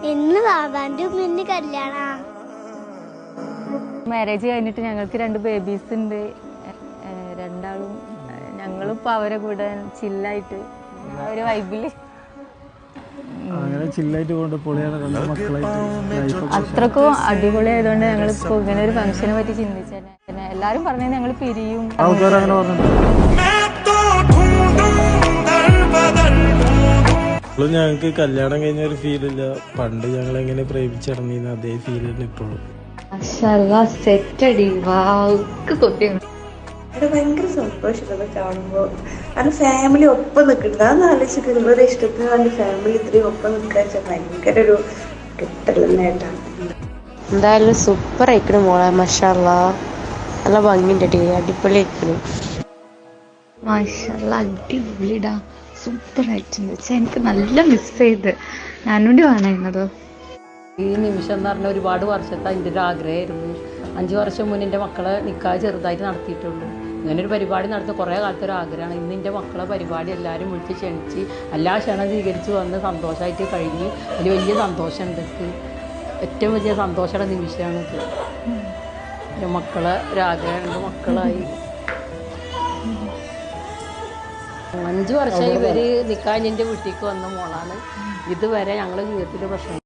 ഇന്ന് ബാബാന്റെ ഉമ്മ കല്യാണ. മാരേജ് കഴിഞ്ഞിട്ട് ഞങ്ങൾക്ക് 2 ബേബീസ് ഉണ്ട്. രണ്ടാളും ഞങ്ങളിപ്പോ അവരെ കൂടെ ചില്ലായിട്ട് ഒരു വൈബില് അത്രക്കും അടിപൊളിയായതുകൊണ്ട് ഞങ്ങളിപ്പോ ഇങ്ങനെ ഒരു ഫംഗ്ഷനെ പറ്റി ചിന്തിച്ചാൽ എല്ലാരും പറഞ്ഞ ഞങ്ങൾ പിരിയും. ഞങ്ങൾക്ക് കല്യാണം കഴിഞ്ഞ ഒരു ഫീലില്ല. പണ്ട് ഞങ്ങൾ എങ്ങനെ പ്രേമിച്ചിറങ്ങിയെന്ന് അതേ ഫീൽ തന്നെ ഇപ്പോഴും. ഭയങ്കര സന്തോഷം കാണുമ്പോ. കാരണം ഫാമിലി ഒപ്പം നിൽക്കുന്നത് അത് ആലോചിച്ചിട്ട് നിങ്ങളുടെ ഇഷ്ടത്തിന് വേണ്ടി ഫാമിലി ഇത്രയും ഒപ്പം നിൽക്കുക ഭയങ്കര ഒരു കിട്ടൽ നേട്ടാണ്. എന്തായാലും സൂപ്പർ ആയിക്കണു മോളെ. മാഷാഅല്ലാ നല്ല ഭംഗിയുണ്ട്. അടിപൊളി ആയിക്കണു. മാഷാഅല്ലാ അടിപൊളിടാ, സൂപ്പർ ആയിട്ടുണ്ട്. എനിക്ക് നല്ല മിസ് ചെയ്ത് ഞാനൂടി വേണമായിരുന്നതോ. ഈ നിമിഷം എന്ന് പറഞ്ഞാൽ ഒരുപാട് വർഷത്തെ എൻ്റെ ഒരു ആഗ്രഹമായിരുന്നു. 5 വർഷം മുന്നേ എൻ്റെ മക്കളെ നിക്കാഹ് ചെറുതായിട്ട് നടത്തിയിട്ടുള്ളൂ. ഇങ്ങനെ ഒരു പരിപാടി നടത്തുന്ന കുറേ കാലത്തെ ഒരു ആഗ്രഹമാണ്. ഇന്ന് എൻ്റെ മക്കളെ പരിപാടി എല്ലാവരും വിളിച്ച് ക്ഷണിച്ച് എല്ലാ ക്ഷണം സ്വീകരിച്ച് വന്ന് സന്തോഷമായിട്ട് കഴിഞ്ഞ് അതിൽ വലിയ സന്തോഷമുണ്ട്. ഏറ്റവും വലിയ സന്തോഷമുള്ള നിമിഷമാണിത്. എൻ്റെ മക്കളെ ഒരാഗ്രഹമുണ്ട്, മക്കളായി 5 വർഷമായി ഇവർ നിക്കാഹ് എൻ്റെ വീട്ടിലേക്ക് വന്ന മോളാണ്. ഇതുവരെ ഞങ്ങളുടെ ജീവിതത്തിൽ പ്രശ്നം